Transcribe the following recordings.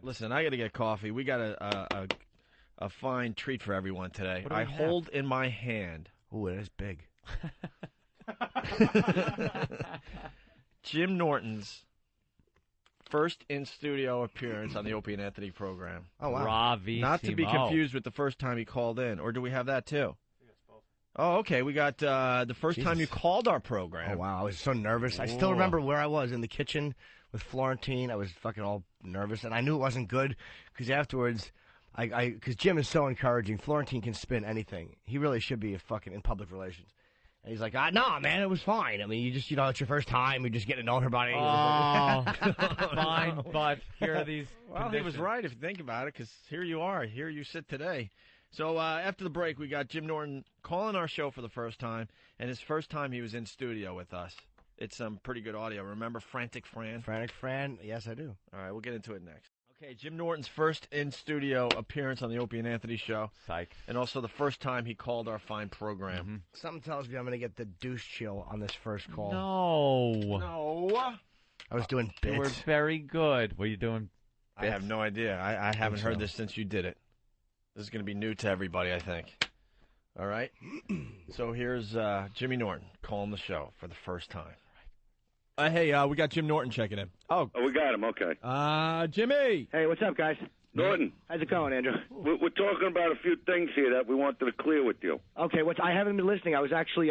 Listen, I got to get coffee. We got a fine treat for everyone today. I hold in my hand. Ooh, it is big. Jim Norton's first in-studio appearance on the Opie and Anthony program. Oh, wow. Bravissimo. Not to be confused with the first time he called in. Or do we have that, too? Oh, okay. We got the first time you called our program. Oh, wow. I was so nervous. I still remember where I was in the kitchen with Florentine. I was fucking all nervous, and I knew it wasn't good because afterwards, because Jim is so encouraging. Florentine can spin anything. He really should be fucking in public relations. And he's like, no, man, it was fine. I mean, you just, it's your first time. You're just getting to know everybody. Oh, fine, but here are these Well, he was right if you think about it, because here you are. Here you sit today. So after the break, we got Jim Norton calling our show for the first time, and his first time he was in studio with us. It's some pretty good audio. Remember Frantic Fran? Frantic Fran? Yes, I do. All right, we'll get into it next. Okay, Jim Norton's first in-studio appearance on the Opie and Anthony show. Psych. And also the first time he called our fine program. Mm-hmm. Something tells me I'm going to get the douche chill on this first call. No. I was doing bits. You were very good. Were you doing bits? I have no idea. I haven't heard this since you did it. This is going to be new to everybody, I think. All right? So here's Jimmy Norton calling the show for the first time. Hey, we got Jim Norton checking in. Oh, we got him. Okay. Jimmy. Hey, what's up, guys? Norton. How's it going, Andrew? We're talking about a few things here that we wanted to clear with you. Okay, I haven't been listening. I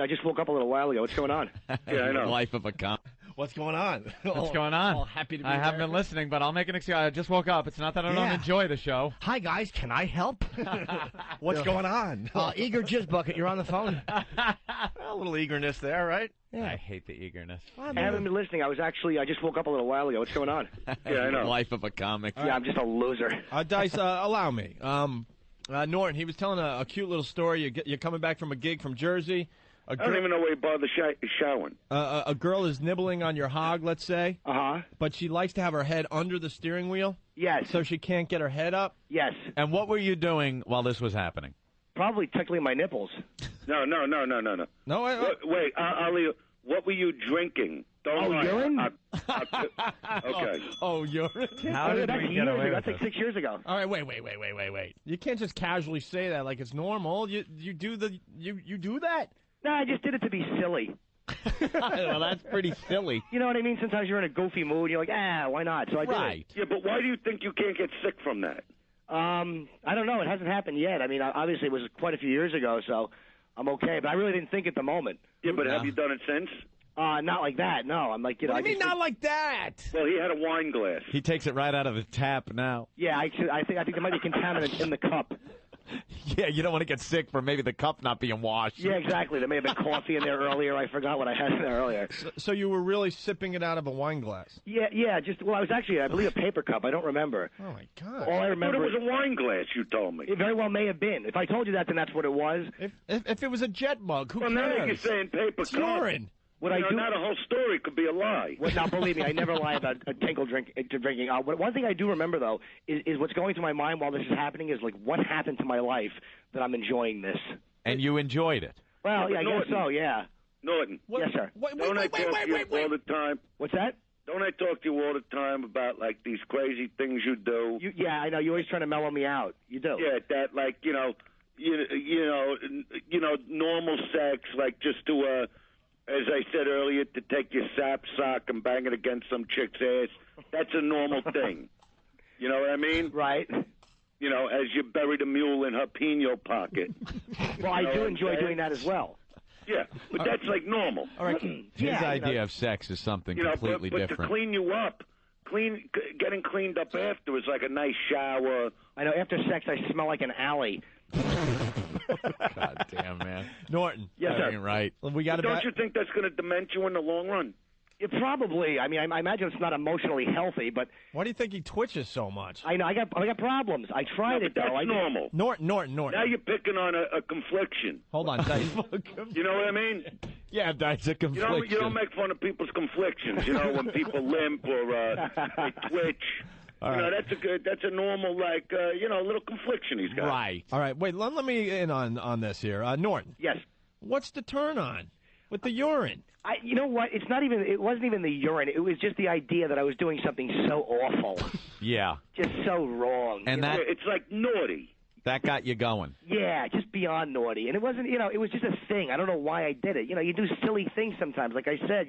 just woke up a little while ago. What's going on? Yeah, I know. Life of a comic. What's going on? What's going on? All happy to be I there. haven't been listening, but I'll make an excuse. I just woke up. It's not that I don't enjoy the show. Hi, guys. Can I help? What's going on? Eager Jizz Bucket, you're on the phone. A little eagerness there, right? Yeah. I hate the eagerness. I haven't been listening. I just woke up a little while ago. What's going on? Yeah, I know. Life of a comic. Yeah, I'm just a loser. Dice, allow me. Norton, he was telling a cute little story. You're coming back from a gig from Jersey. I don't even know where you bother showering. A girl is nibbling on your hog, let's say. Uh-huh. But she likes to have her head under the steering wheel. Yes. So she can't get her head up. Yes. And what were you doing while this was happening? Probably tickling my nipples. No. No, Wait, Ali, what were you drinking? Don't lie. Urine? Okay. Oh, urine? How did That's we get away with That's like this? 6 years ago. All right, wait. You can't just casually say that like it's normal. You do that? No, I just did it to be silly. Well, that's pretty silly. You know what I mean? Sometimes you're in a goofy mood. You're like, why not? So I did Right. Yeah, but why do you think you can't get sick from that? it. I don't know. It hasn't happened yet. I mean, obviously it was quite a few years ago, so I'm okay. But I really didn't think at the moment. Yeah, but have you done it since? Not like that. No, I'm like, What do you mean not like that? Well, he had a wine glass. He takes it right out of the tap now. Yeah, I think there might be contaminants in the cup. Yeah, you don't want to get sick from maybe the cup not being washed. Yeah, exactly. There may have been coffee in there earlier. I forgot what I had in there earlier. So you were really sipping it out of a wine glass? Yeah. I was actually, I believe, a paper cup. I don't remember. Oh, my God. All I But remember it was a wine glass, you told me. it very well may have been. If I told you that, then that's what it was. If it was a jet mug, who Well, now you're cares? saying paper It's cup. urine. What I do? Now the whole story could be a lie. Well, now, believe me, I never lie about a tinkle drinking. One thing I do remember, though, is what's going through my mind while this is happening is, like, what happened to my life that I'm enjoying this. And you enjoyed it. Well, Yeah, yeah, but I guess Norton- so, yeah. Norton, Yes, sir. don't I talk to you all the time? What's that? Don't I talk to you all the time about, like, these crazy things you do? Yeah, I know. You're always trying to mellow me out. You do. Yeah, that, like, normal sex, like, just to, as I said earlier, to take your sap sock and bang it against some chick's ass. That's a normal thing. You know what I mean? Right. You know, as you buried a mule in her pino pocket. Well, I do enjoy doing that as well. Yeah, but that's like normal. All right. His idea of sex is something completely but different. to clean you up, getting cleaned up after is like a nice shower. I know. After sex, I smell like an alley. God damn, man. Norton. Yes, That sir. ain't right. We got Don't you think that's going to dement you in the long run? It probably. I mean, I imagine it's not emotionally healthy, but Why do you think he twitches so much? I know I got problems. I tried it But though. that's normal. Norton. Now you're picking on a confliction. Hold on, Dice. You know what I mean? Yeah, that's a confliction. You don't make fun of people's conflictions. You know, when people limp or they twitch. That's a normal, like, little confliction he's got. Right. All right, wait, let me in on this here. Norton, Yes. what's the turn on? With the urine. You know what? It wasn't even the urine. It was just the idea that I was doing something so awful. Yeah. Just so wrong. And that It's like naughty. that got you going. Yeah, just beyond naughty. And it wasn't, it was just a thing. I don't know why I did it. You do silly things sometimes. Like I said,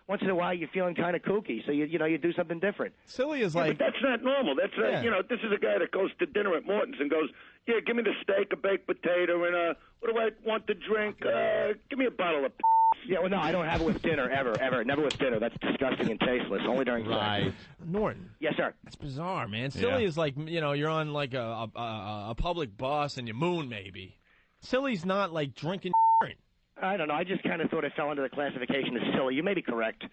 once in a while you're feeling kind of kooky, so you do something different. Silly is Yeah, like but that's not normal. That's this is a guy that goes to dinner at Morton's and goes, yeah, give me the steak, a baked potato, and what do I want to drink? Give me a bottle of. Yeah, well, no, I don't have it with dinner ever. Never with dinner. That's disgusting and tasteless. Only during sex. Norton. Yes, sir. That's bizarre, man. Silly is like you're on like a public bus and you moon maybe. Silly's not like drinking urine. I don't know. I just kind of thought it fell into the classification as silly. You may be correct.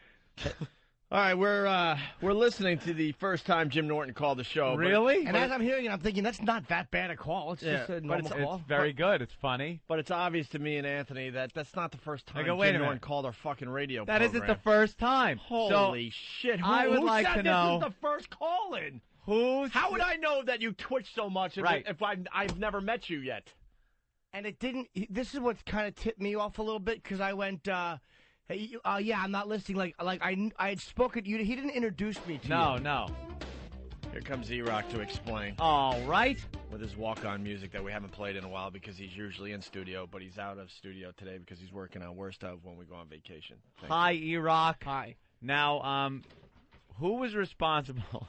All right, we're listening to the first time Jim Norton called the show. Really? And as I'm hearing it, I'm thinking that's not that bad a call. It's just a normal call. It's very good. It's funny. But it's obvious to me and Anthony that that's not the first time wait a Jim minute. Norton called our fucking radio That program. isn't the first time. Holy shit! I would who like said to this know is the first call-in? How would I know that you twitch so much if I've never met you yet? And it didn't. This is what kind of tipped me off a little bit because I went, hey, yeah, I'm not listening. Like I had spoken. He didn't introduce me to you. No. Here comes E-Rock to explain. All right. With his walk-on music that we haven't played in a while because he's usually in studio, but he's out of studio today because he's working on Worst Of when we go on vacation. Hi, E-Rock. Hi. Now, who was responsible?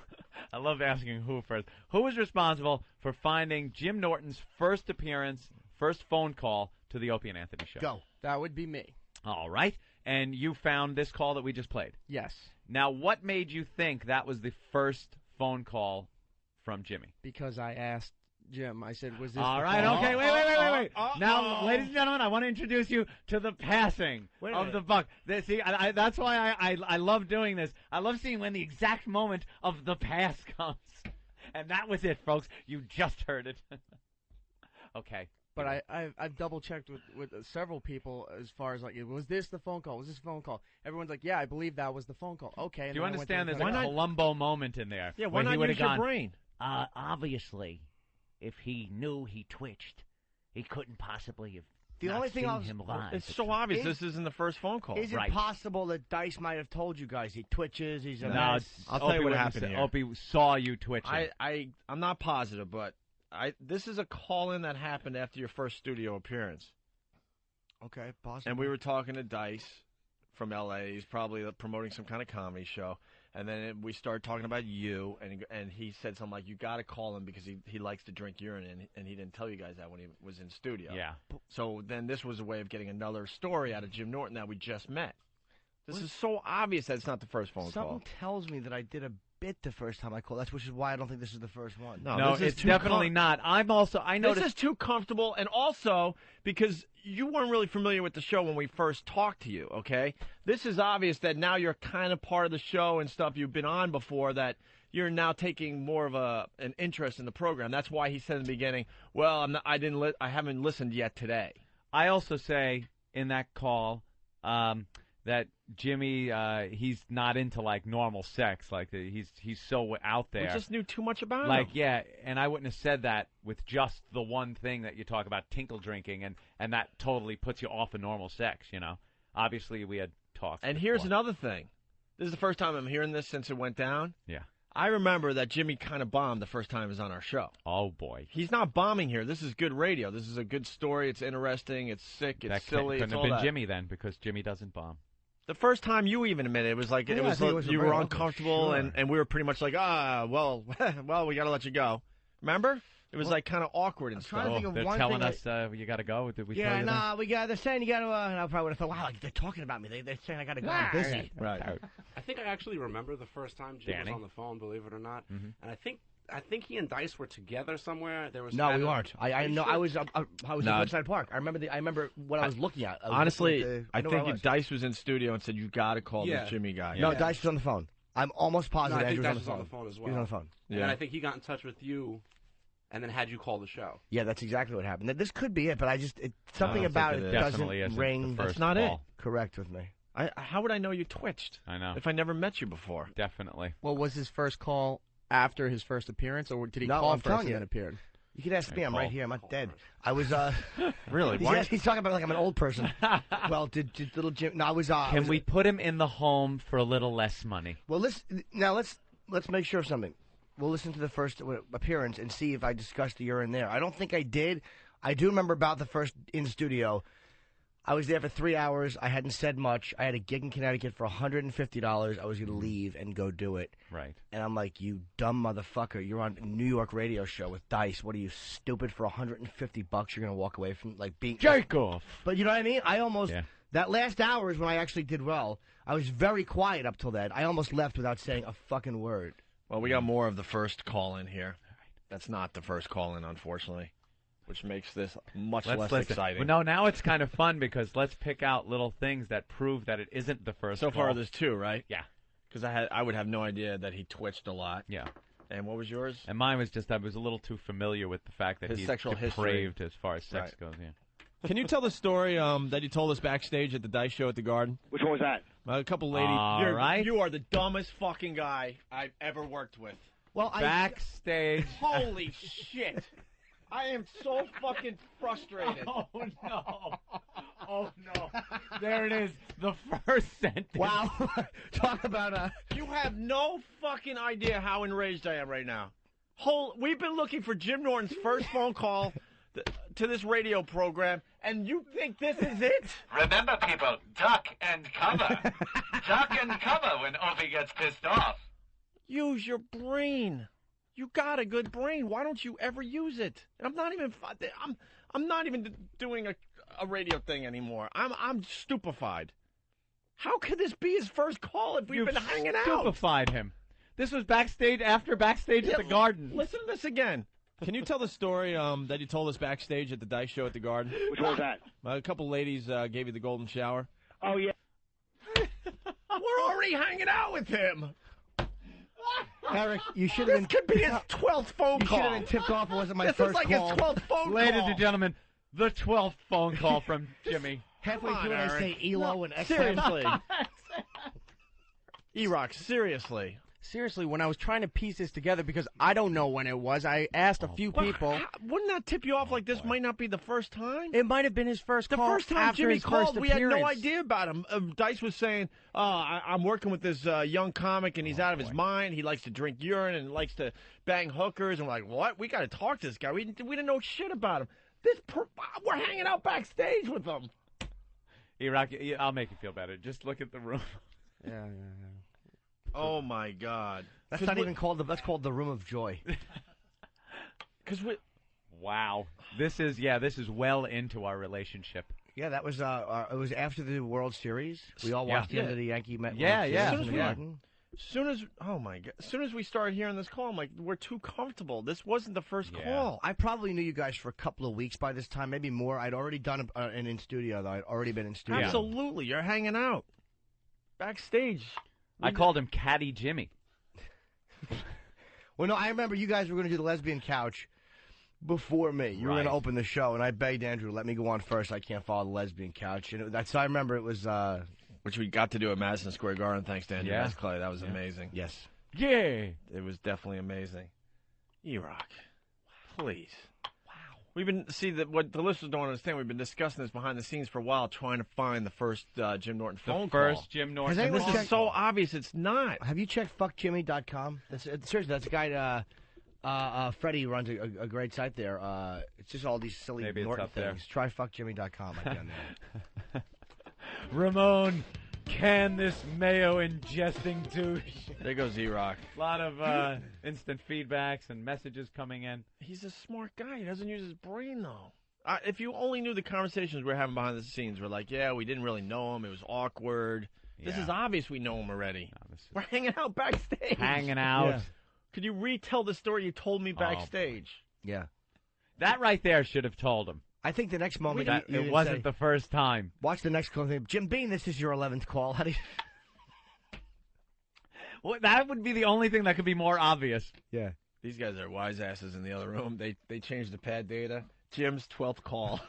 I love asking who first. Who was responsible for finding Jim Norton's first appearance, first phone call to the Opie and Anthony show? Go. That would be me. All right. And you found this call that we just played. Yes. Now, what made you think that was the first phone call from Jimmy? Because I asked Jim, I said, was this All the right, call? okay, wait. Now, ladies and gentlemen, I want to introduce you to the passing of the buck. See, that's why I love doing this. I love seeing when the exact moment of the pass comes. And that was it, folks. You just heard it. Okay. But I've double-checked with several people as far as, like, was this the phone call? Was this the phone call? Everyone's like, yeah, I believe that was the phone call. Okay. And do you understand there's a a Columbo moment in there? Yeah, why not use your brain? Obviously, if he knew he twitched, he couldn't possibly have The not only thing seen I was, him live. It's so obvious this isn't the first phone call. Is it possible that Dice might have told you guys he twitches? He's a mess? I'll tell you what happened here. Opie saw you twitching. I'm not positive, but this is a call-in that happened after your first studio appearance. Okay, possible. And we were talking to Dice from L.A. He's probably promoting some kind of comedy show. And then we started talking about you, and he said something like, you got to call him because he likes to drink urine, and he didn't tell you guys that when he was in studio. Yeah. So then this was a way of getting another story out of Jim Norton that we just met. This is so obvious that it's not the first phone call. Something tells me that I did a bit the first time I called. Which is why I don't think this is the first one. No, it's definitely not. I noticed this is too comfortable, and also because you weren't really familiar with the show when we first talked to you, okay? This is obvious that now you're kind of part of the show and stuff you've been on before, that you're now taking more of an interest in the program. That's why he said in the beginning, well, I haven't listened yet today. I also say in that call that Jimmy, he's not into like normal sex. Like he's so out there. We just knew too much about him. Like, yeah, and I wouldn't have said that with just the one thing that you talk about, tinkle drinking, and that totally puts you off of normal sex, you know. Obviously, we had talked. And before. here's another thing. This is the first time I'm hearing this since it went down. Yeah. I remember that Jimmy kind of bombed the first time he was on our show. Oh, boy. He's not bombing here. This is good radio. This is a good story. It's interesting. It's sick. It's silly. Couldn't have been Jimmy then, because Jimmy doesn't bomb. The first time you even admitted it was like you were uncomfortable, sure. and we were pretty much like, well, we got to let you go. Remember? It was like kind of awkward and stuff. They're telling us you got to go. Did we tell you that? they're saying you got to. And I probably would have thought, wow, they're talking about me. They're saying I got to go. I'm busy. Right. I think I actually remember the first time Jim was on the phone. Believe it or not, and I think he and Dice were together somewhere. There was no, we weren't. I know. Sure? I was at Woodside Park. I remember what I was looking at. Honestly, I think Dice was in studio and said you got to call this Jimmy guy. No, Dice was on the phone. I'm almost positive. No, I think Dice was on the phone as well. He was on the phone. Yeah. And I think he got in touch with you, and then had you call the show. Yeah, that's exactly what happened. This could be it, but something about it doesn't ring. That's not it. Correct with me. How would I know you twitched? I know. If I never met you before. Definitely. Well, was his first call after his first appearance, or did he call first and then appeared? You can ask me. I'm right here. I'm not dead. I was really. He's talking about it like I'm an old person. Well, did little Jim? No, I was. Can we put him in the home for a little less money? Well, let's make sure of something. We'll listen to the first appearance and see if I discussed the urine there. I don't think I did. I do remember about the first in studio. I was there for 3 hours. I hadn't said much. I had a gig in Connecticut for $150. I was going to leave and go do it. Right. And I'm like, you dumb motherfucker. You're on a New York radio show with Dice. What are you, stupid? For $150, you're going to walk away from, like, being... Jerk off. But you know what I mean? I almost... Yeah. That last hour is when I actually did well. I was very quiet up till then. I almost left without saying a fucking word. Well, we got more of the first call-in here. That's not the first call-in, unfortunately. Which makes this much less exciting. Well, no, now it's kind of fun because let's pick out little things that prove that it isn't the first So call. far, there's 2, right? Yeah. Because I would have no idea that he twitched a lot. Yeah. And what was yours? And mine was just I was a little too familiar with the fact that His he's sexual depraved history. as far as sex goes. Yeah. Can you tell the story that you told us backstage at the Dice Show at the Garden? Which one was that? A couple ladies. All right. You are the dumbest fucking guy I've ever worked with. Well, Backstage. Holy shit. I am so fucking frustrated. Oh, no. Oh, no. There it is. The first sentence. Wow. Talk about You have no fucking idea how enraged I am right now. We've been looking for Jim Norton's first phone call to this radio program, and you think this is it? Remember, people, duck and cover. Duck and cover when Opie gets pissed off. Use your brain. You got a good brain. Why don't you ever use it? And I'm not even doing a radio thing anymore. I'm stupefied. How could this be his first call if we've been hanging out? Stupefied him. This was backstage after backstage at the Garden. Listen to this again. Can you tell the story that you told us backstage at the Dice Show at the Garden? Which one was that? A couple ladies gave you the golden shower. Oh, yeah. We're already hanging out with him. Eric, you should have been... This could be his 12th phone call. You should have been tipped off. It wasn't my this first is like call. his 12th phone call. Ladies and gentlemen, the 12th phone call from Jimmy. Halfway through, I say ELO and XM. Seriously. E-Rock, seriously. Seriously, when I was trying to piece this together, because I don't know when it was, I asked a few people. Wouldn't that tip you off like this might not be the first time? It might have been his first call. The first time after Jimmy his called, first we had no appearance. idea about him. Dice was saying, I'm working with this young comic, and he's out of his mind. He likes to drink urine and likes to bang hookers. And we're like, what? We got to talk to this guy. We didn't know shit about him. We're hanging out backstage with him. E-Rock, I'll make you feel better. Just look at the room. Yeah. Oh, my God. That's not even called that's called the Room of Joy. Wow. This is well into our relationship. Yeah, that was it was after the World Series. We all watched the end of the Yankee Met. Soon as we started hearing this call, I'm like, we're too comfortable. This wasn't the first call. I probably knew you guys for a couple of weeks by this time, maybe more. I'd already done an in studio, though. I'd already been in studio. Absolutely. You're hanging out. Backstage. I called him Caddy Jimmy. Well, no, I remember you guys were going to do the lesbian couch before me. You were going to open the show, and I begged Andrew, let me go on first. I can't follow the lesbian couch. And that's I remember it was... which we got to do at Madison Square Garden, thanks to Andrew Clay. That was amazing. Yes. Yeah. It was definitely amazing. E-Rock, please. We've been what the listeners don't understand. We've been discussing this behind the scenes for a while, trying to find the first Jim Norton phone call. Jim Norton. And this is so obvious. It's not. Have you checked fuckjimmy.com? Seriously, that's a guy. Freddie runs a great site there. It's just all these silly Norton things. There. Try fuckjimmy.com. I've done that. Ramon, can this mayo ingesting douche? There goes E-Rock. A lot of instant feedbacks and messages coming in. He's a smart guy. He doesn't use his brain, though. If you only knew the conversations we're having behind the scenes, we're like, yeah, we didn't really know him. It was awkward. This is obvious we know him already. We're hanging out backstage. Hanging out. Yeah. Could you retell the story you told me backstage? Yeah. That right there should have told him. I think the next moment it wasn't the first time. Watch the next call. Jim Bean, this is your 11th call. How do you... Well, that would be the only thing that could be more obvious. Yeah. These guys are wise asses in the other room. They changed the pad data. Jim's 12th call.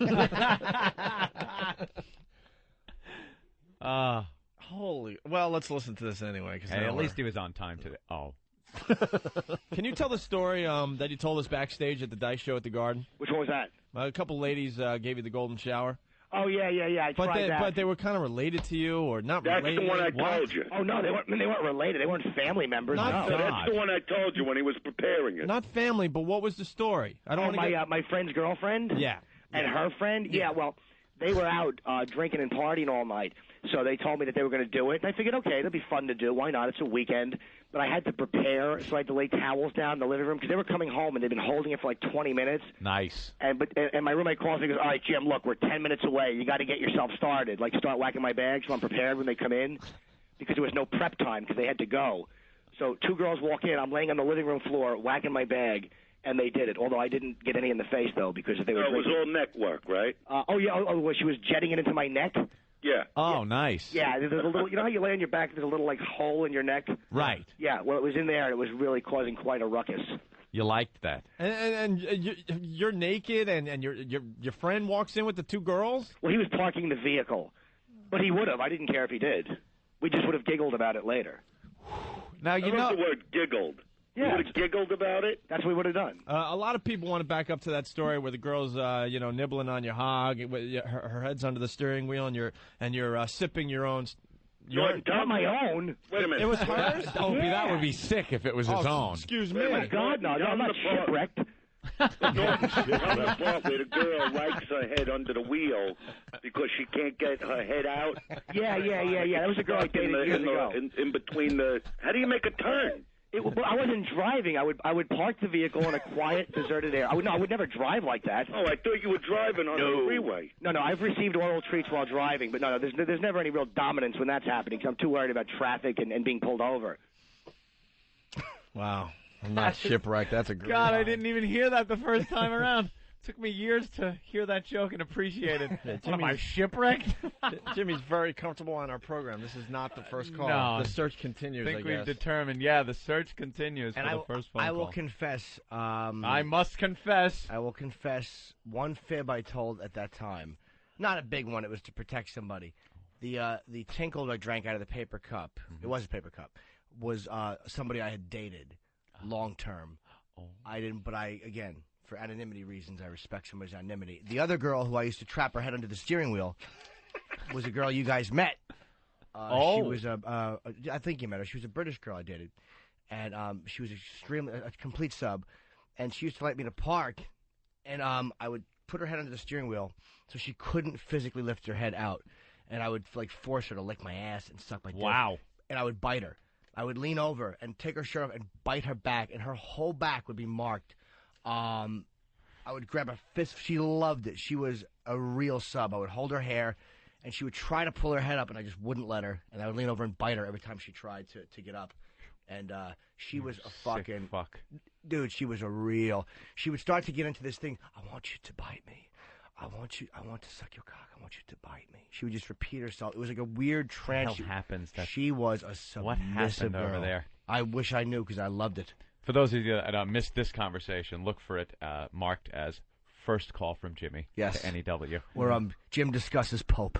Uh, Holy. Well, let's listen to this anyway. Hey, at least he was on time today. Oh. Can you tell the story that you told us backstage at the Dice Show at the Garden? Which one was that? A couple ladies gave you the golden shower. Oh, yeah. I tried that. But they were kind of related to you, or not That's related? That's the one I told you. Oh, no, they weren't related. They weren't family members. Not No, that's the one I told you when he was preparing it. Not family, but what was the story? I don't want my friend's girlfriend? Yeah. And her friend? Yeah, well, they were out drinking and partying all night. So they told me that they were going to do it. And I figured, okay, it'll be fun to do. Why not? It's a weekend. But I had to prepare, so I had to lay towels down in the living room because they were coming home and they'd been holding it for like 20 minutes. Nice. And my roommate calls me and goes, all right, Jim, look, we're 10 minutes away. You got to get yourself started. Like, start whacking my bag so I'm prepared when they come in because there was no prep time because they had to go. So 2 girls walk in. I'm laying on the living room floor whacking my bag. And they did it, although I didn't get any in the face, though, because they were drinking. It was all neck work, right? Well, she was jetting it into my neck? Yeah. Oh, nice. Yeah, there's a little, you know how you lay on your back, there's a little, like, hole in your neck? Right. Yeah, well, it was in there, and it was really causing quite a ruckus. You liked that. And you're naked, and your friend walks in with the 2 girls? Well, he was parking the vehicle. But he would have. I didn't care if he did. We just would have giggled about it later. Now, I love the word giggled. Yeah. You would have giggled about it? That's what we would have done. A lot of people want to back up to that story where the girl's, nibbling on your hog, her head's under the steering wheel, and you're sipping your own. Not my own. Wait a minute. It was hers? Opie, that would be sick if it was his own. Excuse me. Oh, my God, no, I'm not shipwrecked. On the part where the girl likes her head under the wheel because she can't get her head out. Yeah. That was a girl I dated years ago. In between the... How do you make a turn? I wasn't driving. I would park the vehicle in a quiet, deserted area. I would never drive like that. Oh, I thought you were driving on the freeway. No, I've received oral treats while driving, but no, there's never any real dominance when that's happening because I'm too worried about traffic and being pulled over. Wow. I'm not shipwrecked. That's a great God, line. I didn't even hear that the first time around. Took me years to hear that joke and appreciate it. Am I shipwrecked? Jimmy's very comfortable on our program. This is not the first call. No. The search continues, I think guess. we've determined, the search continues And for the first phone call. I will confess. I must confess. I will confess one fib I told at that time. Not a big one. It was to protect somebody. The tinkle I drank out of the paper cup. It was a paper cup. Was somebody I had dated long term. I didn't, but again, for anonymity reasons, I respect somebody's anonymity. The other girl who I used to trap her head under the steering wheel was a girl you guys met. She was I think you met her. She was a British girl I dated, and she was extremely a complete sub, and she used to like me to park, and I would put her head under the steering wheel so she couldn't physically lift her head out, and I would like force her to lick my ass and suck my dick. Wow. And I would bite her. I would lean over and take her shirt off and bite her back, and her whole back would be marked. I would grab her fist. She loved it. She was a real sub. I would hold her hair, and she would try to pull her head up, and I just wouldn't let her. And I would lean over and bite her every time she tried to get up. And she was a fucking fuck. Dude, she was a real. She would start to get into this thing. I want you to bite me. I want to suck your cock. I want you to bite me. She would just repeat herself. It was like a weird trance. What the hell happens? She was a submissive What happened over girl. there? I wish I knew because I loved it. For those of you that missed this conversation, look for it marked as first call from Jimmy to NEW. Where Jim discusses Pope.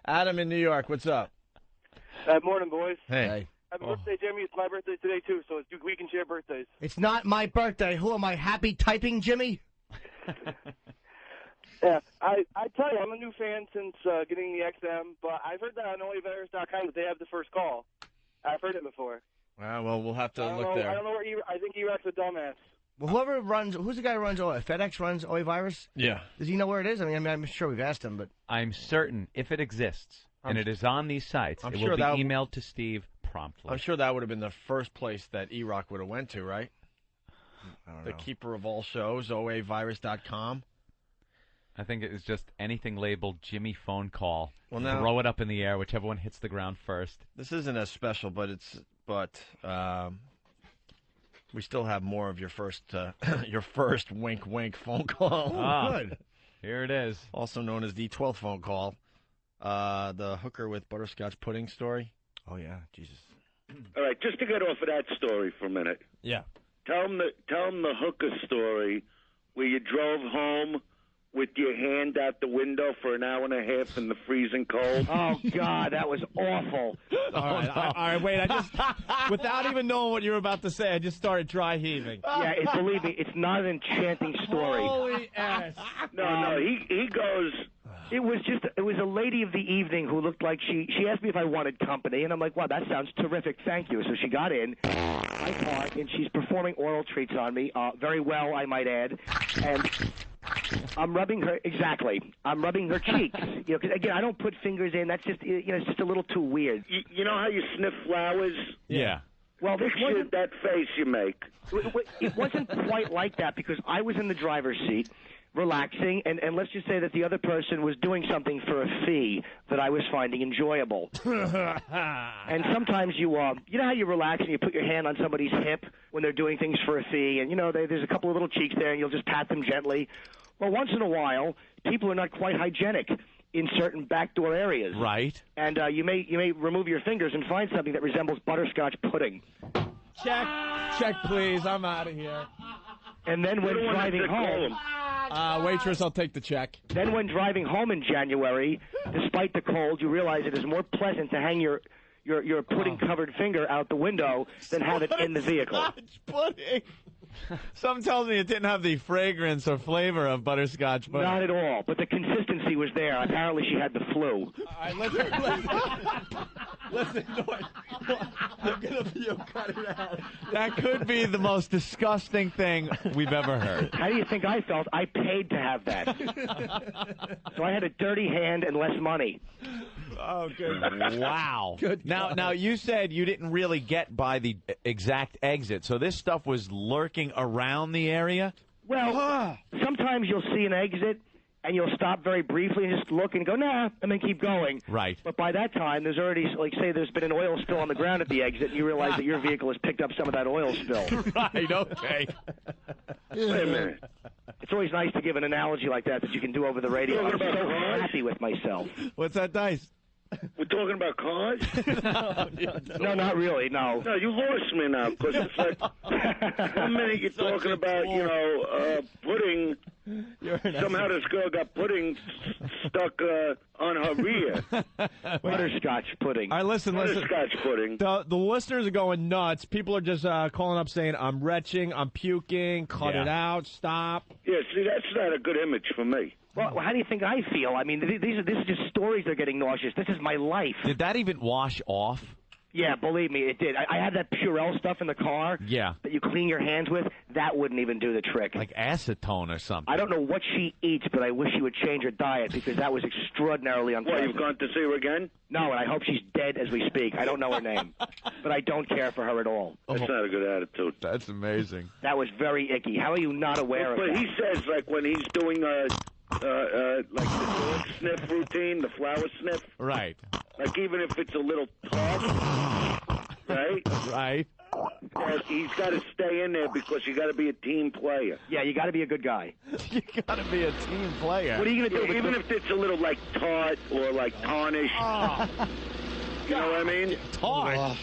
Adam in New York, what's up? Morning, boys. Hey. Happy birthday, Jimmy. It's my birthday today, too, so we can share birthdays. It's not my birthday. Who am I, happy typing, Jimmy? Yeah, I tell you, I'm a new fan since getting the XM, but I've heard that on OnlyVirus.com that they have the first call. I've heard it before. Well, we'll have to look there. I don't know where I think E-Rock's a dumbass. Well, who's the guy who runs FedEx runs OiVirus? Yeah. Does he know where it is? I mean, I'm sure we've asked him, but I'm certain if it exists and it is on these sites, it will be emailed to Steve promptly. I'm sure that would have been the first place that E-Rock would have went to, right? I don't the know. keeper of all shows, oavirus.com. I think it is just anything labeled Jimmy phone call. Well, now, throw it up in the air, whichever one hits the ground first. This isn't as special, but we still have more of your first wink wink phone call. Good. Here it is. Also known as the 12th phone call. The hooker with butterscotch pudding story. Oh yeah, Jesus. All right, just to get off of that story for a minute. Yeah. Tell them the hooker story where you drove home with your hand out the window for an hour and a half in the freezing cold? Oh, God, that was awful. All right, wait. I just, without even knowing what you were about to say, I just started dry heaving. Yeah, believe me, it's not an enchanting story. Holy ass. No, he goes... It was a lady of the evening who looked like she asked me if I wanted company, and I'm like, wow, that sounds terrific, thank you. So she got in, I park, and she's performing oral treats on me, very well, I might add, and I'm rubbing her cheeks. You know, 'cause again, I don't put fingers in. That's just, it's just a little too weird. You know how you sniff flowers? Yeah. Well, this wasn't that face you make. It wasn't quite like that because I was in the driver's seat, relaxing, and let's just say that the other person was doing something for a fee that I was finding enjoyable. And sometimes you know how you relax and you put your hand on somebody's hip when they're doing things for a fee, and there's a couple of little cheeks there, and you'll just pat them gently. Well, once in a while, people are not quite hygienic in certain backdoor areas. Right. And you may remove your fingers and find something that resembles butterscotch pudding. Check, please. I'm out of here. And then when driving home... Waitress, I'll take the check. Then when driving home in January, despite the cold, you realize it is more pleasant to hang your pudding-covered finger out the window than have it in the vehicle. Butterscotch pudding. Some tells me it didn't have the fragrance or flavor of butterscotch pudding. Not at all, but the consistency was there. Apparently she had the flu. All right, listen, Norton. I'm going to puke. Cut it out. That could be the most disgusting thing we've ever heard. How do you think I felt? I paid to have that. So I had a dirty hand and less money. Oh, good. Wow. Good. Now you said you didn't really get by the exact exit, so this stuff was lurking around the area? Well, sometimes you'll see an exit, and you'll stop very briefly and just look and go, nah, and then keep going. Right. But by that time, there's already, say there's been an oil spill on the ground at the exit, and you realize that your vehicle has picked up some of that oil spill. Right, okay. Wait a minute. It's always nice to give an analogy like that you can do over the radio. I'm so happy with myself. What's that, Dice? We're talking about cars? No, not really, no. No, you lost me now, because it's like, 1 minute you're talking about, pudding. Somehow this girl got pudding stuck on her rear. Butterscotch pudding. All right, listen. Butterscotch pudding. The listeners are going nuts. People are just calling up saying, I'm retching, I'm puking, cut it out, stop. Yeah, see, that's not a good image for me. Well, how do you think I feel? I mean, this is just stories that are getting nauseous. This is my life. Did that even wash off? Yeah, believe me, it did. I had that Purell stuff in the car. Yeah. That you clean your hands with. That wouldn't even do the trick. Like acetone or something. I don't know what she eats, but I wish she would change her diet because that was extraordinarily unpleasant. Well, you've gone to see her again? No, and I hope she's dead as we speak. I don't know her name, but I don't care for her at all. That's not a good attitude. That's amazing. That was very icky. How are you not aware of that? But he says, like, when he's doing like the dog sniff routine, the flower sniff. Right. Like, even if it's a little tough, right? Right. He's got to stay in there because you got to be a team player. Yeah, you got to be a good guy. You got to be a team player. What are you going to do? Even if it's a little, like, tart or, like, tarnished. You know what I mean? Tart. Well,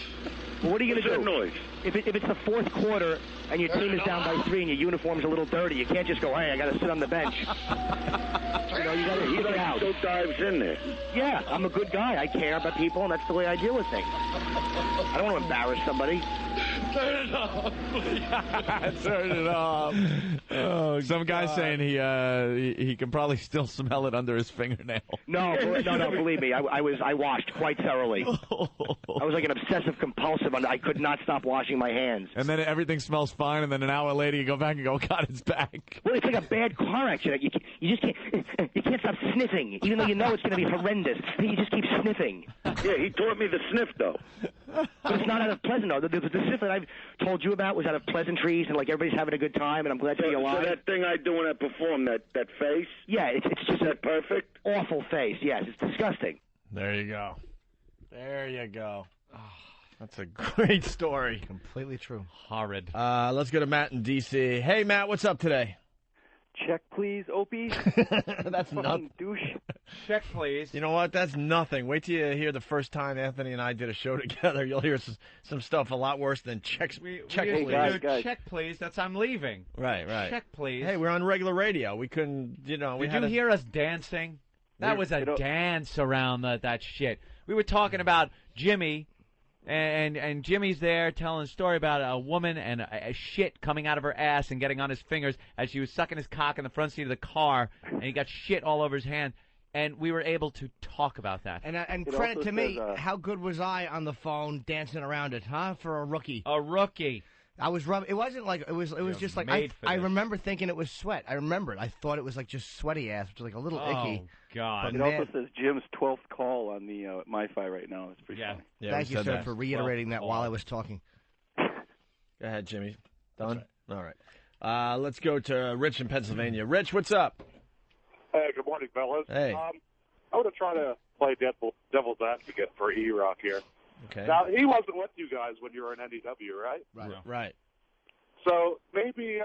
what are you going to do? Noise? If it's the fourth quarter and your team is down by 3 and your uniform's a little dirty, you can't just go, hey, I got to sit on the bench. You got to get out. He still dives in there. Yeah, I'm a good guy. I care about people, and that's the way I deal with things. I don't want to embarrass somebody. Turn it off, please. Turn it off. Oh, some guy's saying he can probably still smell it under his fingernail. No, believe me, I washed quite thoroughly. I was like an obsessive compulsive. I could not stop washing my hands. And then everything smells fine, and then an hour later you go back and go, God, it's back. Well, it's like a bad car accident. You just can't stop sniffing, even though you know it's going to be horrendous. You just keep sniffing. Yeah, he taught me the sniff, though. But it's not out of pleasant, though. The sniff that I've told you about was out of pleasantries, and like everybody's having a good time, and I'm glad to be alive. So that thing I do when I perform, that face? Yeah, it's just that perfect? Awful face, yes. It's disgusting. There you go. There you go. Oh, that's a great story. Completely true. Horrid. Let's go to Matt in D.C. Hey, Matt, what's up today? Check, please, Opie. That's nothing. Douche. Check, please. You know what? That's nothing. Wait till you hear the first time Anthony and I did a show together. You'll hear some stuff a lot worse than check, please. Check, please. That's I'm leaving. Right. Check, please. Hey, we're on regular radio. We couldn't, Did you hear us dancing? That was a dance around that shit. We were talking about Jimmy, and Jimmy's there telling a story about a woman and a shit coming out of her ass and getting on his fingers as she was sucking his cock in the front seat of the car, and he got shit all over his hand. And we were able to talk about that. And credit to me, how good was I on the phone dancing around it, huh? For a rookie. A rookie. I was rubbing. It wasn't like it was just like I remember thinking it was sweat. I remember it. I thought it was like just sweaty ass, which was like a little icky. Oh God! It also says Jim's 12th call on the MiFi right now. It's pretty funny. Yeah, thank you, sir, for reiterating that while I was talking. Go ahead, Jimmy. Done. Right. All right. Let's go to Rich in Pennsylvania. Rich, what's up? Hey, good morning, fellas. Hey. I want to try to play devil's advocate for E-Rock here. Okay. Now, he wasn't with you guys when you were in NEW, right? Right. So maybe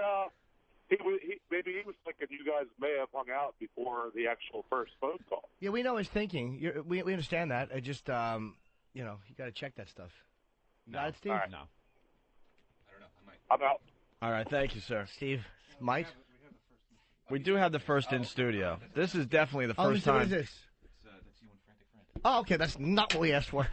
he was thinking you guys may have hung out before the actual first phone call. Yeah, we know his thinking. We understand that. I just, you got to check that stuff. You got it, Steve? All right. No. I don't know. I might. I'm out. All right. Thank you, sir. Steve, might? We do have the first in studio. This is definitely the first What time. is this? That's you and Frantic Frantic. Oh, okay. That's not what we asked for.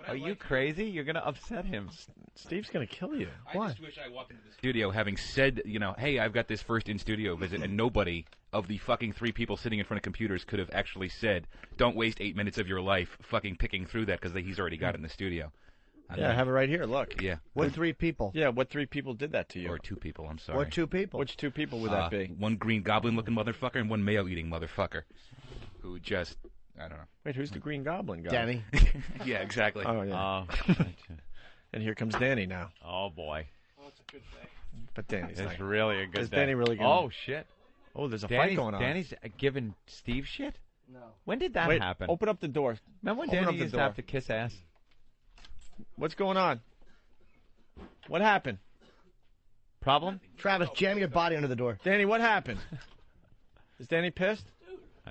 Are you crazy? You're going to upset him. Steve's going to kill you. I just wish I walked into the studio having said, hey, I've got this first in-studio visit, and nobody of the fucking 3 people sitting in front of computers could have actually said, don't waste 8 minutes of your life fucking picking through that because he's already got it in the studio. I have it right here. Look. Yeah. What 3 people? Yeah, what 3 people did that to you? Or 2 people, I'm sorry. What 2 people? Which 2 people would that be? One green goblin-looking motherfucker and one mayo-eating motherfucker who just... I don't know. Wait, who's the Green Goblin guy? Danny. Yeah, exactly. Oh, yeah. And here comes Danny now. Oh, boy. Oh, it's a good day. But Danny's It's not. really a good Is day. Danny really going? Oh, shit. Oh, there's a fight going on. Danny's giving Steve shit? No. When did that happen? Open up the door. Remember when Open Danny up the used to door. have to kiss ass? What's going on? What happened? Problem? Travis, jam your body under the door. Danny, what happened? Is Danny pissed?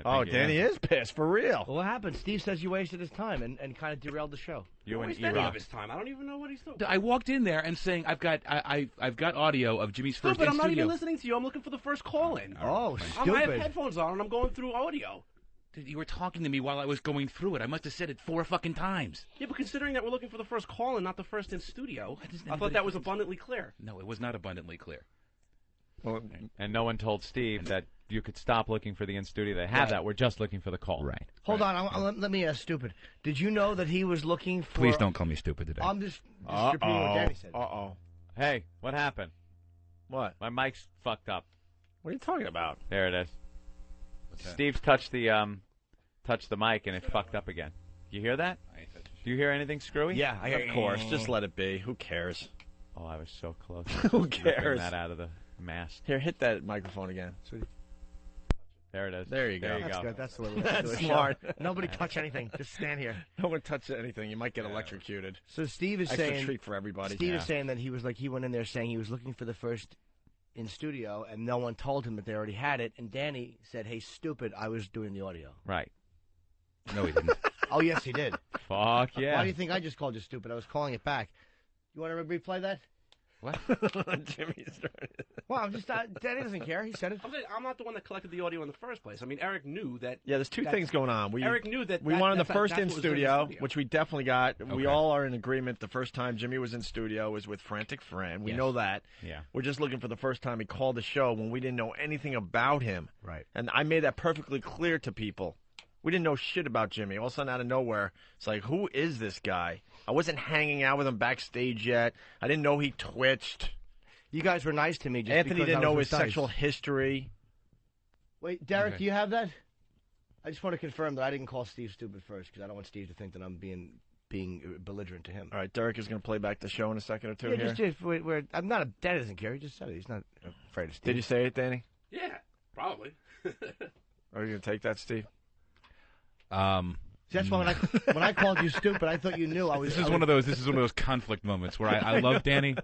Oh, Danny is pissed, for real. Well, what happened? Steve says you wasted his time and kind of derailed the show. You and E-Rock. His time. I don't even know what he's doing. I walked in there and saying, I've got audio of Jimmy's first Stupid, in I'm not studio. even listening to you. I'm looking for the first call in. Oh, I have stupid. headphones on and I'm going through audio. Dude, you were talking to me while I was going through it. I must have said it 4 fucking times. Yeah, but considering that we're looking for the first call and not the first in studio, I thought that was abundantly clear. No, it was not abundantly clear. Well, and no one told Steve that you could stop looking for the in-studio. They have that. We're just looking for the call. Right. Hold on. Let me ask stupid. Did you know that he was looking for... Please don't call me stupid today. I'm just repeating what Danny said. Uh-oh. Hey, what happened? What? My mic's fucked up. What are you talking about? There it is. What's that? Steve's touched the mic and it fucked up again. You hear that? Do you hear anything screwy? Yeah, of course. Just let it be. Who cares? Oh, I was so close. Who Ripping cares? that out of the mast. Here, hit that microphone again. There it is. There you go. There you That's go. good. That's the way we That's do it. smart. Nobody touch anything. Just stand here. No one touch anything. You might get electrocuted. So Steve is Extra saying... treat for everybody. Steve is saying that he went in there saying he was looking for the first in studio, and no one told him that they already had it, and Danny said, hey, stupid, I was doing the audio. Right. No, he didn't. Oh, yes, he did. Fuck yeah. Why do you think I just called you stupid? I was calling it back. You want to replay that? What? Jimmy's trying to... Well, I'm just Danny doesn't care. He said it. I'm not the one that collected the audio in the first place. I mean, Eric knew that. Yeah, there's two things going on. Eric knew that we wanted the first that's in what was studio, studio, which we definitely got. Okay. We all are in agreement. The first time Jimmy was in studio was with Frantic Fran. We know that. Yeah. We're just looking for the first time he called the show when we didn't know anything about him. Right. And I made that perfectly clear to people. We didn't know shit about Jimmy. All of a sudden, out of nowhere, it's like, who is this guy? I wasn't hanging out with him backstage yet. I didn't know he twitched. You guys were nice to me. Just Anthony because didn't I was know with his Dice. sexual history. Wait, Derek, Okay. do you have that? I just want to confirm that I didn't call Steve stupid first because I don't want Steve to think that I'm being belligerent to him. All right, Derek is going to play back the show in a second or two Yeah, here. just I'm not. Danny doesn't care. He just said it. He's not afraid of Steve. Did you say it, Danny? Yeah, probably. Are you going to take that, Steve? That's why when I called you stupid, I thought you knew I was. This is one of those conflict moments where I love Danny.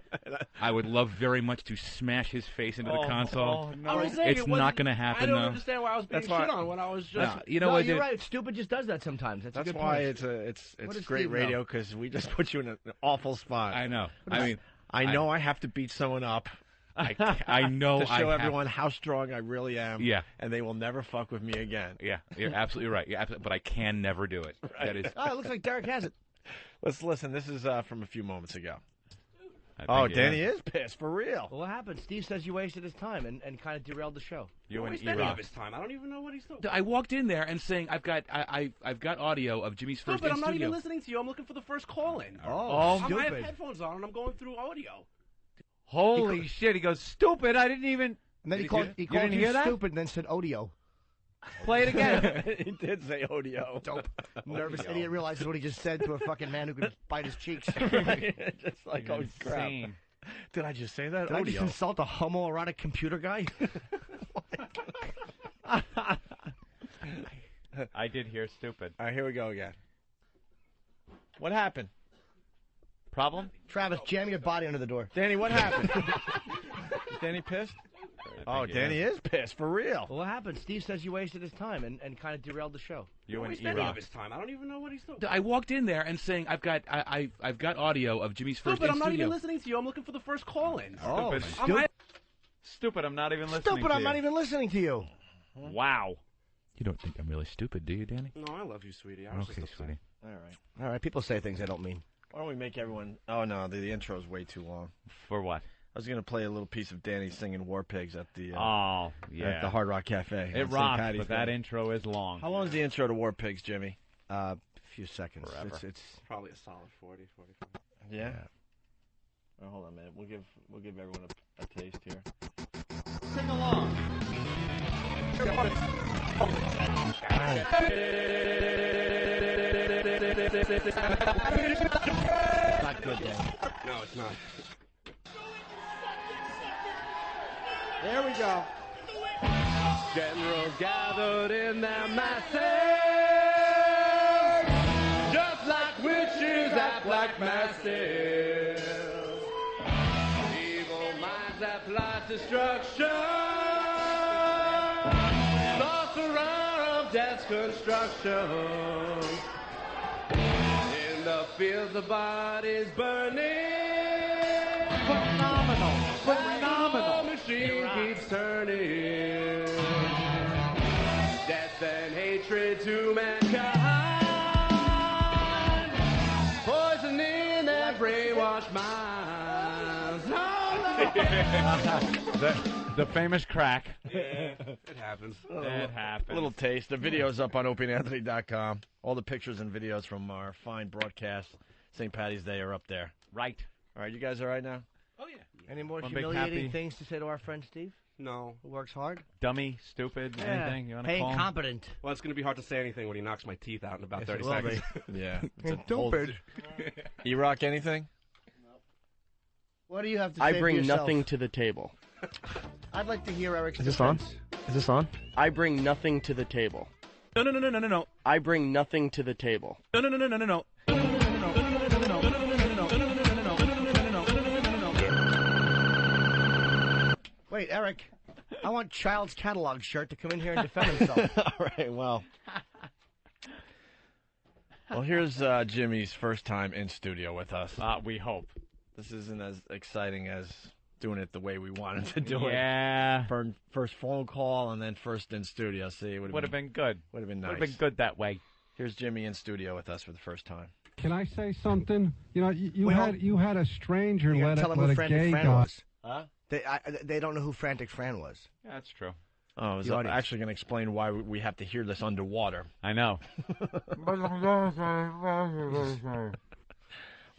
I would love very much to smash his face into the console. Oh, no. It's not going to happen. I don't though. understand why I was being shit on when I was just. You know no, what? you're right. Stupid just does that sometimes. That's a good why point. it's great radio because we just put you in an awful spot. I know. I know I have to beat someone up. I know to show everyone how strong I really am. Yeah, and they will never fuck with me again. Yeah, you're absolutely right. But I can never do it. Right. That is. Oh, it looks like Derek has it. Let's listen. This is from a few moments ago. Danny is pissed for real. Well, what happened? Steve says you wasted his time and kind of derailed the show. You and E-Rock. His time. I don't even know what he's doing. I walked in there and saying I've got audio of Jimmy's first. No, but I'm not studio. even listening to you. I'm looking for the first call in. Oh, I stupid. have headphones on and I'm going through audio. Holy shit! He goes stupid. I didn't even. And then he called you stupid and then said audio. Play it again. He did say audio. Dope. Nervous idiot realizes what he just said to a fucking man who could bite his cheeks. Just like, oh crap. Did I just say that? Did I just insult a homoerotic computer guy? I did hear stupid. All right, here we go again. What happened? Problem? Travis, jam your body under the door. Danny, what happened? Is Danny pissed? Oh, Danny is pissed for real. Well, what happened? Steve says you wasted his time and kind of derailed the show. You and E-Rock. His time. I don't even know what he's doing. I walked in there and saying I've got audio of Jimmy's first. No, but I'm not studio. even listening to you. I'm looking for the first call in. Oh, stupid. I'm not even listening. Stupid. I'm not even listening to you. Wow. You don't think I'm really stupid, do you, Danny? No, I love you, sweetie. I was Okay, just sweetie. All right. People say things I don't mean. Why don't we make everyone? Oh no, the intro is way too long. For what? I was gonna play a little piece of Danny singing War Pigs at the at the Hard Rock Cafe. It rocks, but that intro is long. How long is the intro to War Pigs, Jimmy? A few seconds. Forever. It's probably a solid 40, 45. Yeah. Well, hold on a minute. We'll give everyone a taste here. Sing along. Not good, Dan. No, it's not. There we go. Generals gathered in their masses, just like witches at black masses. Evil minds that plot destruction, sorcerer of death's construction. In the fields of bodies burning, phenomenal. Machine keeps turning. Death and hatred to mankind, poisoning their brainwashed minds. The famous crack. Yeah, it happens. It happens. A little taste. The video's up on opieandanthony.com. All the pictures and videos from our fine broadcast St. Patty's Day are up there. Right. All right, you guys all right now? Oh, yeah. Any more One big humiliating happy- things to say to our friend Steve? No. Who works hard? Dummy, stupid, anything you want to Hey, call him? incompetent. Well, it's going to be hard to say anything when he knocks my teeth out in about Yes, 30 it will seconds. Yeah. Stupid. E-Rock, anything? What do you have to say I for bring yourself? nothing to the table. I'd like to hear Eric's Is this on? defense. Is this on? I bring nothing to the table. No. I bring nothing to the table. No. Wait, Eric. I want Child's Catalog shirt to come in here and defend himself. All right, well, here's Jimmy's first time in studio with us. We hope. This isn't as exciting as doing it the way we wanted to do it. Yeah. First phone call and then first in studio. See, it Would have been good. Would have been nice. Would have been good that way. Here's Jimmy in studio with us for the first time. Can I say something? You know, you Well, had a stranger You let gotta a, tell them let who a Frantic gay Fran guy. was. Huh? They don't know who Frantic Fran was. Yeah, that's true. Oh, I was The audience. actually going to explain why we have to hear this underwater. I know.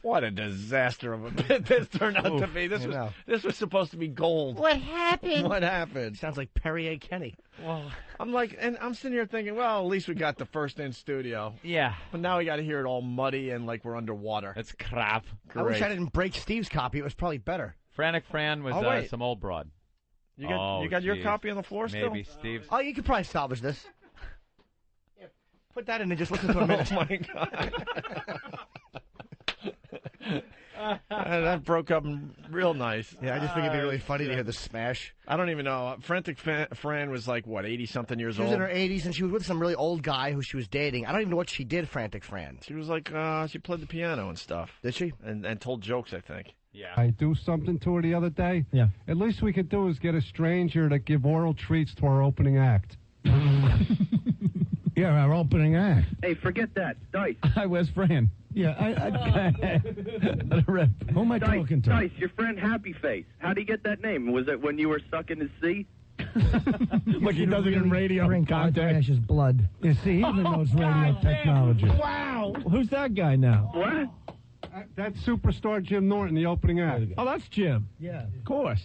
What a disaster of a bit this turned out to be. I know. This was supposed to be gold. What happened? What happened? Sounds like Perrier Kenny. Well, I'm sitting here thinking, well, at least we got the first in studio. Yeah. But now we got to hear it all muddy and like we're underwater. It's crap. I wish I didn't break Steve's copy. It was probably better. Frantic Fran was Oh, wait. some old broad. You got your geez. copy on the floor still? Maybe Steve's. Oh, you could probably salvage this. Put that in and just listen to a minute. Oh, my God. That broke up real nice. Yeah, I just think it'd be really funny to hear the smash. I don't even know. Frantic Fran was like, what, 80-something years old? She was in her 80s, and she was with some really old guy who she was dating. I don't even know what she did, Frantic Fran. She was like, she played the piano and stuff. Did she? And told jokes, I think. Yeah. I do something to her the other day. Yeah. At least we could do is get a stranger to give oral treats to our opening act. Yeah, our opening act. Hey, forget that. Dice. Hi, where's Fran? Yeah, Let it rip. Who am I talking to? Dice, your friend Happy Face. How'd he get that name? Was it when you were sucking his C? Look, he does it in radio contact. Ash's blood. You see, he even knows radio technology. Wow! Who's that guy now? What? That's superstar Jim Norton, the opening act. Oh, that's Jim. Yeah. Of course.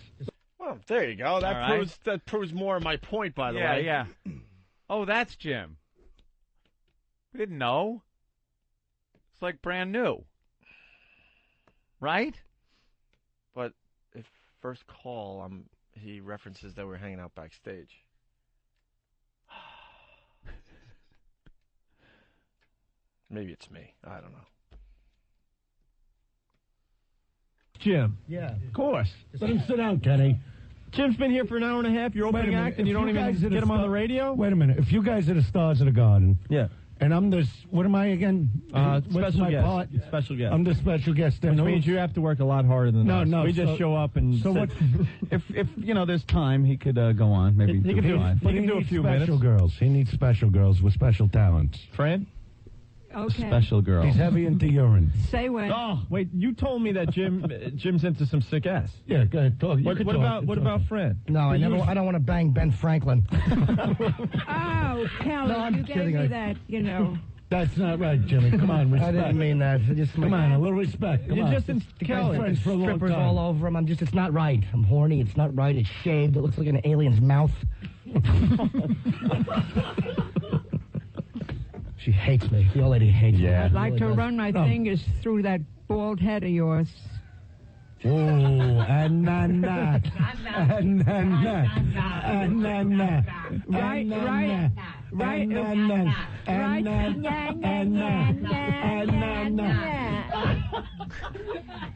Well, there you go. That All right. proves more of my point, by the Yeah, way. yeah. Oh, that's Jim. We didn't know. It's like brand new. Right? But if first call, he references that we're hanging out backstage. Maybe it's me. I don't know. Jim. Yeah. Of course. Let him sit down, Kenny. Jim's been here for an hour and a half. You're opening act, and you don't even get him on the radio? Wait a minute. If you guys are the stars of the garden. Yeah. And I'm the, what am I again? What's special my guest. part? Special guest. I'm the special guest. Which means you have to work a lot harder than us. No, we just show up and so what? if there's time, he could go on. Maybe He can do a few minutes. Special girls. He needs special girls with special talents. Fran? Okay. Special girl. He's heavy into urine. Say when. Oh, wait! You told me that Jim's into some sick ass. Yeah, go ahead. Talk. What about Fran? No, I don't want to bang Ben Franklin. Oh, Kelly, No, I'm you gave kidding. me that, That's not right, Jimmy. Come on, respect. I didn't mean that. Come on, a little respect. Come You're on. just in Kelly. Friends for a long strippers time. all over him. It's not right. I'm horny. It's not right. It's shaved. It looks like an alien's mouth. She hates me. The old lady hates me. I'd like Really to does. run my fingers through that bald head of yours. Oh, anana. Anana. Anana. Right.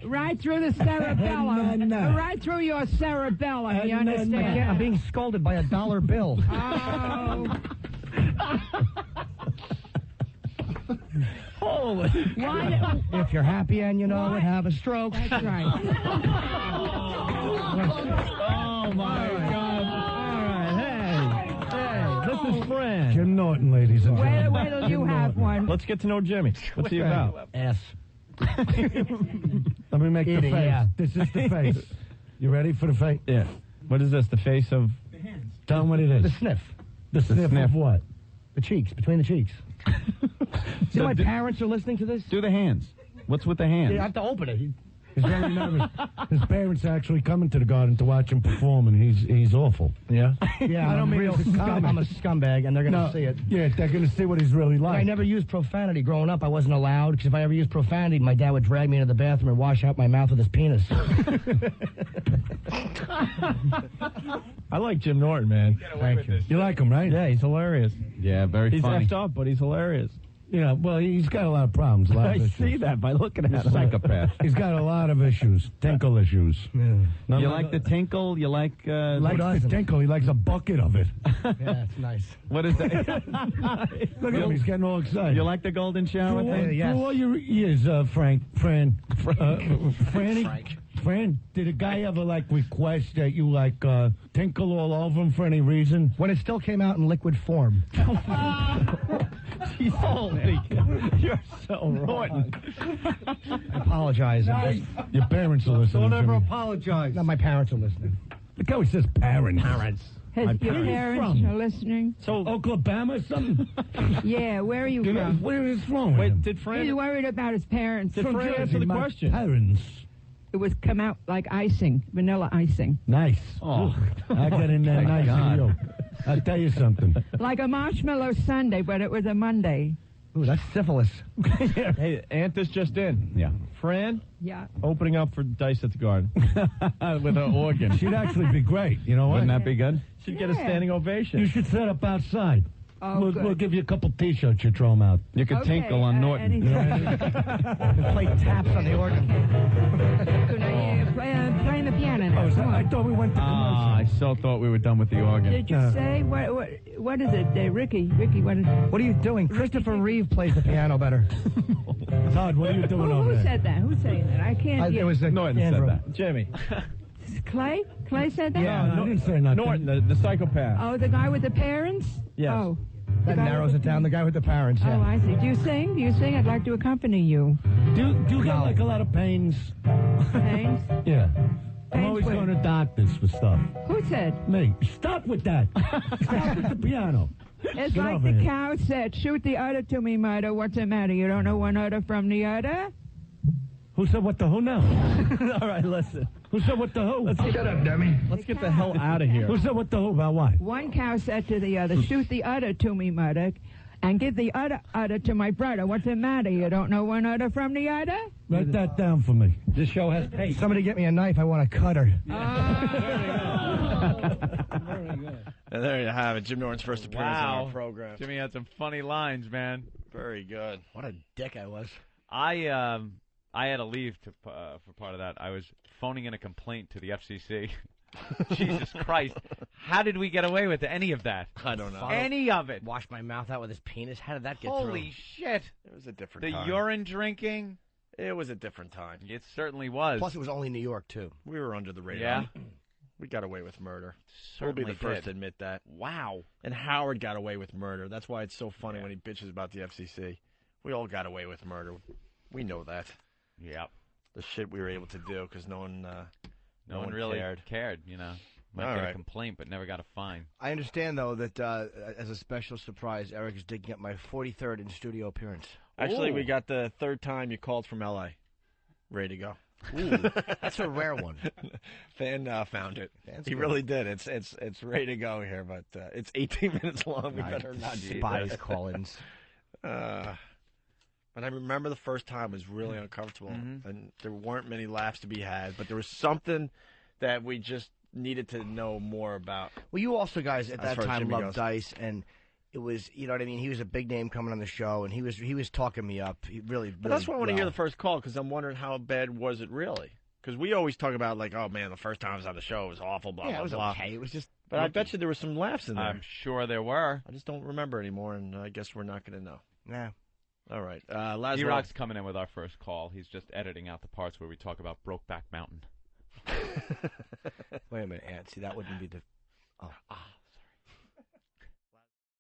Right through the cerebellum. Right through your cerebellum, you understand? I'm being scolded by $1 bill. Oh. Holy. Why? If you're happy and you know it, have a stroke. That's right. Oh my God! All right, hey, this is Fran. Jim Norton, ladies and gentlemen. Wait till you have one. Let's get to know Jimmy. What's he about? Ass. Let me make the Eating, face. yeah. This is the face. You ready for the face? Yeah. What is this? The face of? Tell him what it is. The sniff. The sniff of what? The cheeks, between the cheeks. See, my parents are listening to this? Do the hands. What's with the hands? Yeah, I have to open it. He's very nervous. His parents actually coming to the garden to watch him perform, and he's awful. Yeah? Yeah, I don't I'm mean real as a scum. I'm a scumbag, and they're going to see it. Yeah, they're going to see what he's really like. I never used profanity growing up. I wasn't allowed, because if I ever used profanity, my dad would drag me into the bathroom and wash out my mouth with his penis. I like Jim Norton, man. Thank you. You like him, right? Yeah, he's hilarious. Yeah, very He's funny. effed up, but he's hilarious. Yeah, well, he's got a lot of problems. A lot I of issues. see that by looking at He's him. a psychopath. He's got a lot of issues. Tinkle issues. Yeah. You like the tinkle? You like... Likes the tinkle. He likes a bucket of it. Yeah, it's nice. What is that? Look at him. He's getting all excited. You like the golden shower thing? Yes. Through all your years, Fran, did a guy ever, request that you, tinkle all over him for any reason? When it still came out in liquid form. Holy, you're so wrong. I apologize. Your parents are listening. Don't ever Jimmy. apologize. No, my parents are listening. Look how he says parents. Your parents are listening? So Oklahoma or something? Yeah, where are you from? Where is wrong with him? Wait, did Fran... He's worried about his parents. Did Fran answer the question? Parents. It would come out like icing, vanilla icing. Nice. Oh. I got in there nice and yo. I'll tell you something. Like a marshmallow sundae, but it was a Monday. Ooh, that's syphilis. Hey, Aunt is just in. Yeah. Fran, Yeah. opening up for Dice at the Garden with an organ. She'd actually be great. You know what? Wouldn't that be good? She'd get a standing ovation. You should set up outside. Oh, we'll give you a couple T-shirts. You throw them out. You can tinkle on Norton. Play taps on the organ. Playing the piano now. Come on. I thought we went to commercial. I so thought we were done with the organ. Did you say what is it, Ricky? What is? What are you doing? Christopher Reeve plays the piano better. Todd, what are you doing over Who there? said that? Who's saying that? I can't. It was Norton Andrew. said that. Jimmy. Clay? Clay said that? Yeah, I didn't say nothing. Norton, the psychopath. Oh, the guy with the parents? Yes. Oh. That narrows it down. The guy with the parents. Yeah. Oh, I see. Do you sing? Do you sing? I'd like to accompany you. Do you get like a lot of pains? Pains? Yeah. I'm Pains always with- going to doctors for stuff. Who said? Me. Stop with that. Stop with the piano. It's Get like over the here. cow said, shoot the udder to me, mother. What's the matter? You don't know one udder from the other? Who said what the who now? All right, listen. Who said what the who? Shut up, dummy. Let's get the hell out of here. Who said what the who about what? One cow said to the other, shoot the udder to me, mother, and give the udder to my brother. What's the matter? You don't know one udder from the other? Write that down for me. This show has pace. Somebody get me a knife. I want to cut her. And there you have it. Jim Norton's first appearance on our program. Jimmy had some funny lines, man. Very good. What a dick I was. I had to leave for part of that. I was phoning in a complaint to the FCC. Jesus Christ. How did we get away with any of that? I don't know. Any of it. Wash my mouth out with his penis. How did that get Holy shit. It was a different The time. urine drinking. It was a different time. It certainly was. Plus, it was only New York, too. We were under the radar. Yeah. We got away with murder. Certainly we'll be the first did. to admit that. Wow. And Howard got away with murder. That's why it's so funny when he bitches about the FCC. We all got away with murder. We know that. Yep. The shit we were able to do because no one really cared. you know. Might All get a right. complaint, but never got a fine. I understand, though, that as a special surprise, Eric is digging up my 43rd in-studio appearance. Actually, Ooh. we got the third time you called from L.A. Ready to go. Ooh, that's a rare one. Fan found it. Fan's He good. really did. It's ready to go here, but it's 18 minutes long. We better not do Spies that. call-ins. But I remember the first time was really uncomfortable, and there weren't many laughs to be had. But there was something that we just needed to know more about. Well, you also guys at As that far as time Jimmy loved goes. Dice, and it was, you know what I mean. He was a big name coming on the show, and he was talking me up. He really, But that's why I want to hear the first call, because I'm wondering how bad was it really? Because we always talk about, like, oh, man, the first time I was on the show, it was awful, blah, Yeah, blah, it was blah. okay. It was just. But I bet you there were some laughs in there. I'm sure there were. I just don't remember anymore, and I guess we're not going to know. Yeah. All right. Laszlo. D-Rock's coming in with our first call. He's just editing out the parts where we talk about Brokeback Mountain. Wait a minute, Ant. See, that wouldn't be the. Oh.